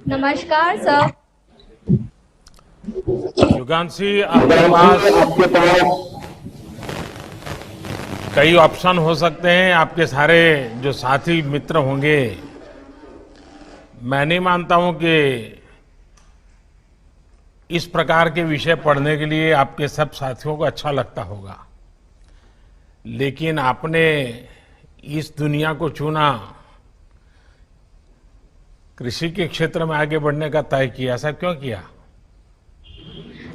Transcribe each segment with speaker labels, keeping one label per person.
Speaker 1: नमस्कार सर।
Speaker 2: युगांशी, आपके पास कई ऑप्शन हो सकते हैं। आपके सारे जो साथी मित्र होंगे, मैं नहीं मानता हूं कि इस प्रकार के विषय पढ़ने के लिए आपके सब साथियों को अच्छा लगता होगा, लेकिन आपने इस दुनिया को चुना, कृषि के क्षेत्र में आगे बढ़ने का तय किया। ऐसा क्यों किया?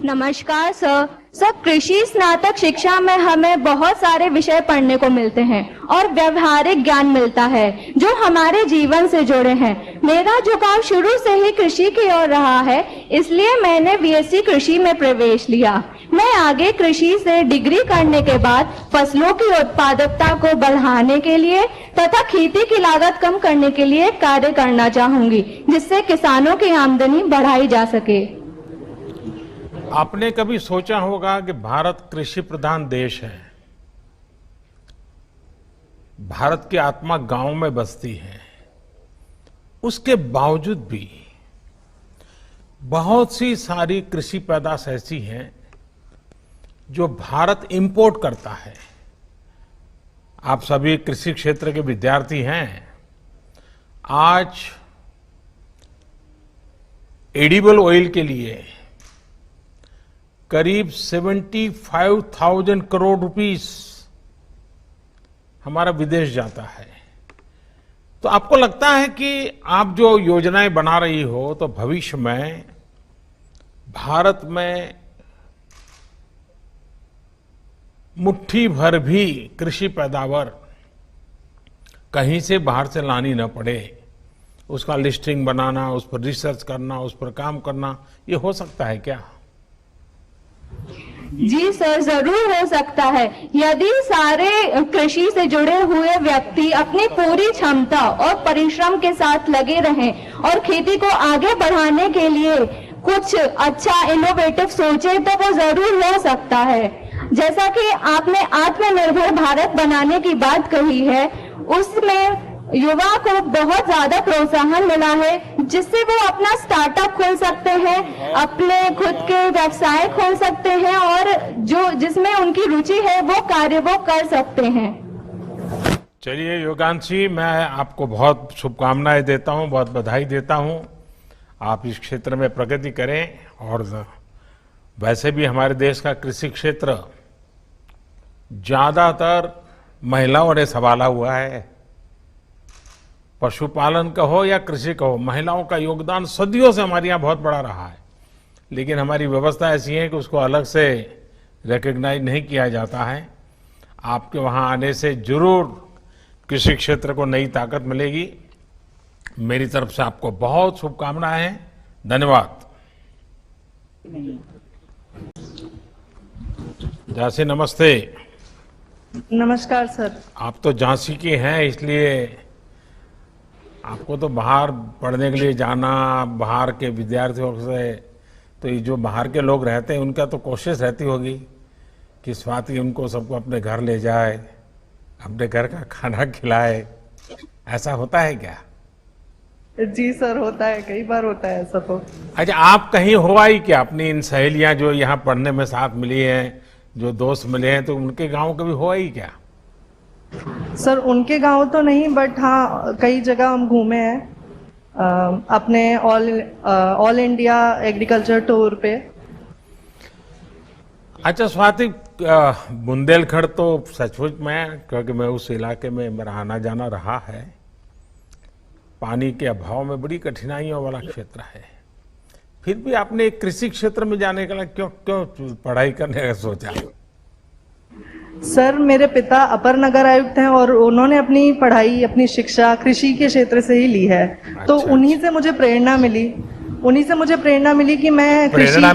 Speaker 1: नमस्कार सर। सर, कृषि स्नातक शिक्षा में हमें बहुत सारे विषय पढ़ने को मिलते हैं और व्यवहारिक ज्ञान मिलता है जो हमारे जीवन से जुड़े हैं। मेरा झुकाव शुरू से ही कृषि की ओर रहा है, इसलिए मैंने बीएससी कृषि में प्रवेश लिया। मैं आगे कृषि से डिग्री करने के बाद फसलों की उत्पादकता को बढ़ाने के लिए तथा खेती की लागत कम करने के लिए कार्य करना चाहूंगी, जिससे किसानों की आमदनी बढ़ाई जा सके।
Speaker 2: आपने कभी सोचा होगा कि भारत कृषि प्रधान देश है, भारत की आत्मा गांव में बसती है, उसके बावजूद भी बहुत सी सारी कृषि पैदाश ऐसी हैं जो भारत इंपोर्ट करता है। आप सभी कृषि क्षेत्र के विद्यार्थी हैं। आज एडिबल ऑयल के लिए करीब 75,000 करोड़ रुपीस हमारा विदेश जाता है। तो आपको लगता है कि आप जो योजनाएं बना रही हो, तो भविष्य में भारत में मुट्ठी भर भी कृषि पैदावार कहीं से बाहर से लानी न पड़े, उसका लिस्टिंग बनाना, उस पर रिसर्च करना, उस पर काम करना, ये हो सकता है क्या?
Speaker 1: जी सर, जरूर हो सकता है। यदि सारे कृषि से जुड़े हुए व्यक्ति अपनी पूरी क्षमता और परिश्रम के साथ लगे रहें और खेती को आगे बढ़ाने के लिए कुछ अच्छा इनोवेटिव सोचे, तो वो जरूर हो सकता है। जैसा कि आपने आत्मनिर्भर भारत बनाने की बात कही है, उसमें युवा को बहुत ज्यादा प्रोत्साहन मिला है, जिससे वो अपना स्टार्टअप खोल सकते हैं, अपने खुद के व्यवसाय खोल सकते हैं और जो जिसमें उनकी रुचि है वो कार्य वो कर सकते हैं।
Speaker 2: चलिए योगांशी, मैं आपको बहुत शुभकामनाएं देता हूं, बहुत बधाई देता हूं। आप इस क्षेत्र में प्रगति करें। और वैसे भी हमारे देश का कृषि क्षेत्र ज्यादातर महिलाओं ने संभाला हुआ है। पशुपालन का हो या कृषि का हो, महिलाओं का योगदान सदियों से हमारे यहाँ बहुत बड़ा रहा है, लेकिन हमारी व्यवस्था ऐसी है कि उसको अलग से रिकॉग्नाइज नहीं किया जाता है। आपके वहाँ आने से जरूर कृषि क्षेत्र को नई ताकत मिलेगी। मेरी तरफ से आपको बहुत शुभकामनाएं हैं। धन्यवाद। झांसी, नमस्ते।
Speaker 3: नमस्कार सर।
Speaker 2: आप तो झांसी के हैं, इसलिए आपको तो बाहर पढ़ने के लिए जाना, बाहर के विद्यार्थियों से, तो ये जो बाहर के लोग रहते हैं उनका तो कोशिश रहती होगी कि स्वाति उनको सबको अपने घर ले जाए, अपने घर का खाना खिलाए। ऐसा होता है क्या?
Speaker 3: जी सर, होता है, कई बार होता है ऐसा तो।
Speaker 2: अच्छा, आप कहीं हो आई क्या? अपनी इन सहेलियां जो यहाँ पढ़ने में साथ मिली हैं, जो दोस्त मिले हैं, तो उनके गांव कभी हो आई क्या?
Speaker 3: सर, उनके गांव तो नहीं, बट हाँ कई जगह हम घूमे हैं अपने ऑल इंडिया एग्रीकल्चर टूर पे।
Speaker 2: अच्छा स्वाति, बुंदेलखंड तो सचमुच में, क्योंकि मैं उस इलाके में मेरा आना जाना रहा है, पानी के अभाव में बड़ी कठिनाइयों वाला क्षेत्र है। फिर भी आपने कृषि क्षेत्र में जाने के लिए क्यों पढ़ाई करने का सोचा?
Speaker 3: सर, मेरे पिता अपर नगर आयुक्त हैं और उन्होंने अपनी पढ़ाई, अपनी शिक्षा कृषि के क्षेत्र से ही ली है। तो उन्हीं से मुझे प्रेरणा मिली कि मैं
Speaker 2: प्रेरणा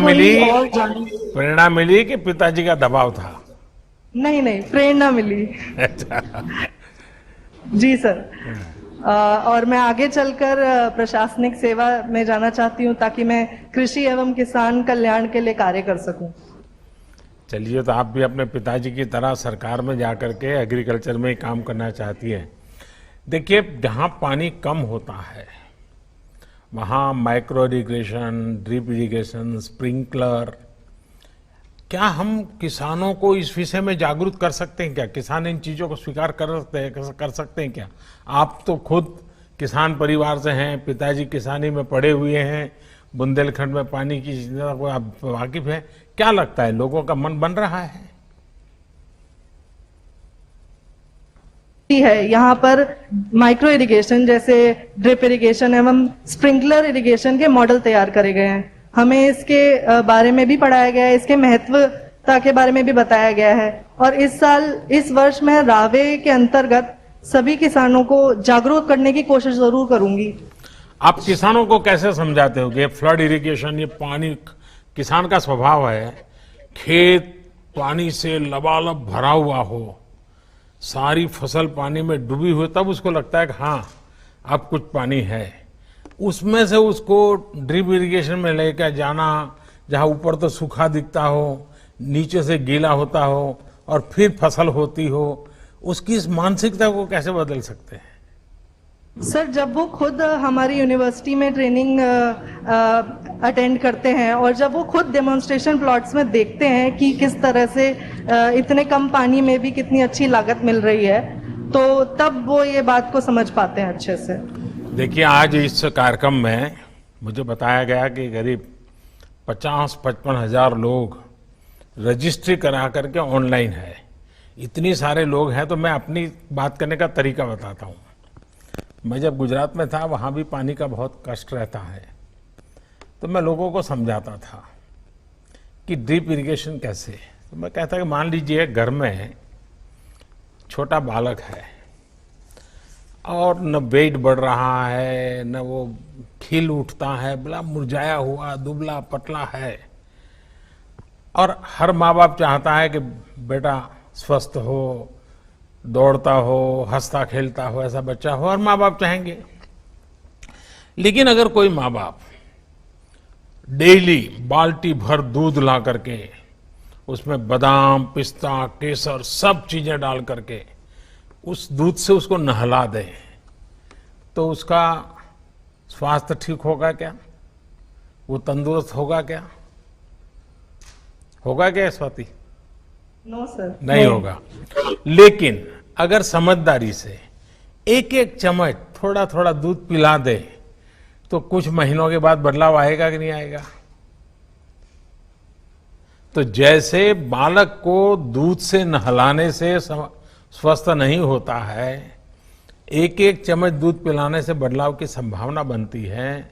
Speaker 2: मिली कि पिताजी का दबाव था?
Speaker 3: नहीं, प्रेरणा मिली। जी सर। और मैं आगे चलकर प्रशासनिक सेवा में जाना चाहती हूँ, ताकि मैं कृषि एवं किसान कल्याण के लिए कार्य कर सकूं।
Speaker 2: चलिए, तो आप भी अपने पिताजी की तरह सरकार में जाकर के एग्रीकल्चर में काम करना चाहती हैं। देखिए, जहाँ पानी कम होता है वहाँ micro irrigation, drip irrigation, sprinkler, क्या हम किसानों को इस विषय में जागरूक कर सकते हैं क्या? किसान इन चीज़ों को स्वीकार कर सकते हैं क्या? आप तो खुद किसान परिवार से हैं, पिताजी किसानी में पड़े हुए हैं, बुंदेलखंड में पानी की चिंता को आप वाकिफ हैं। क्या लगता है, लोगों का मन बन रहा है?
Speaker 3: है यहाँ पर माइक्रो इरिगेशन जैसे ड्रिप इरिगेशन एवं स्प्रिंकलर इरिगेशन के मॉडल तैयार करे गए हैं। हमें इसके बारे में भी पढ़ाया गया है, इसके महत्वता के बारे में भी बताया गया है। और इस वर्ष मैं रावे के अंतर्गत सभी किसानों को जागरूक करने की कोशिश जरूर करूंगी।
Speaker 2: आप किसानों को कैसे समझाते हो कि फ्लड इरिगेशन, ये पानी, किसान का स्वभाव है खेत पानी से लबालब भरा हुआ हो, सारी फसल पानी में डूबी हुई, तब उसको लगता है कि हाँ अब कुछ पानी है। उसमें से उसको ड्रिप इरिगेशन में लेकर जाना, जहाँ ऊपर तो सूखा दिखता हो, नीचे से गीला होता हो और फिर फसल होती हो, उसकी इस मानसिकता को कैसे बदल सकते हैं?
Speaker 3: सर, जब वो खुद हमारी यूनिवर्सिटी में ट्रेनिंग अटेंड करते हैं और जब वो खुद डेमोन्स्ट्रेशन प्लॉट्स में देखते हैं कि किस तरह से इतने कम पानी में भी कितनी अच्छी लागत मिल रही है, तो तब वो ये बात को समझ पाते हैं अच्छे से।
Speaker 2: देखिए, आज इस कार्यक्रम में मुझे बताया गया कि करीब 50-55 हजार लोग रजिस्ट्री करा करके ऑनलाइन है। इतनी सारे लोग हैं, तो मैं अपनी बात करने का तरीका बताता हूँ। मैं जब गुजरात में था, वहाँ भी पानी का बहुत कष्ट रहता है, तो मैं लोगों को समझाता था कि ड्रिप इरिगेशन कैसे। तो मैं कहता कि मान लीजिए घर में छोटा बालक है और न वेट बढ़ रहा है, न वो खिल उठता है, बड़ा मुरझाया हुआ दुबला पतला है, और हर माँ बाप चाहता है कि बेटा स्वस्थ हो, दौड़ता हो, हंसता खेलता हो, ऐसा बच्चा हो, और माँ बाप चाहेंगे। लेकिन अगर कोई माँ बाप डेली बाल्टी भर दूध ला करके उसमें बादाम, पिस्ता, केसर सब चीजें डाल करके उस दूध से उसको नहला दे, तो उसका स्वास्थ्य ठीक होगा क्या? वो तंदुरुस्त होगा क्या? होगा क्या स्वाति?
Speaker 3: नो सर,
Speaker 2: नहीं होगा। लेकिन अगर समझदारी से एक एक चम्मच थोड़ा थोड़ा दूध पिला दे, तो कुछ महीनों के बाद बदलाव आएगा कि नहीं आएगा? तो जैसे बालक को दूध से नहलाने से स्वस्थ नहीं होता है, एक एक चम्मच दूध पिलाने से बदलाव की संभावना बनती है,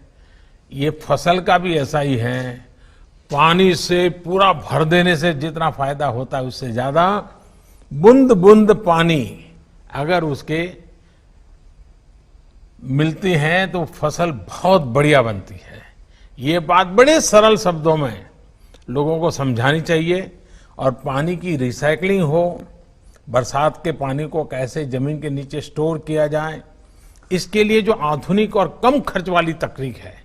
Speaker 2: ये फसल का भी ऐसा ही है। पानी से पूरा भर देने से जितना फायदा होता है, उससे ज्यादा बूंद बूंद पानी अगर उसके मिलती है तो फसल बहुत बढ़िया बनती है। ये बात बड़े सरल शब्दों में लोगों को समझानी चाहिए। और पानी की रिसाइकलिंग हो, बरसात के पानी को कैसे जमीन के नीचे स्टोर किया जाए, इसके लिए जो आधुनिक और कम खर्च वाली तकनीक है,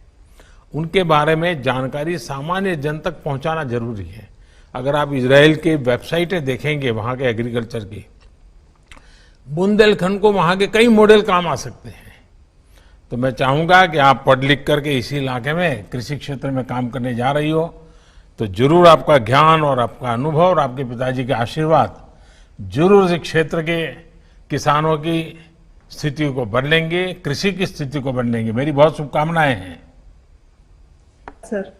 Speaker 2: उनके बारे में जानकारी सामान्य जन तक पहुंचाना जरूरी है। अगर आप इजराइल की वेबसाइटें देखेंगे, वहां के एग्रीकल्चर की, बुंदेलखंड को वहां के कई मॉडल काम आ सकते हैं। तो मैं चाहूंगा कि आप पढ़ लिख करके इसी इलाके में कृषि क्षेत्र में काम करने जा रही हो, तो जरूर आपका ज्ञान और आपका अनुभव और आपके पिताजी के आशीर्वाद जरूर इस क्षेत्र के किसानों की स्थिति को बदलेंगे, कृषि की स्थिति को बदलेंगे। मेरी बहुत शुभकामनाएं हैं
Speaker 3: सर।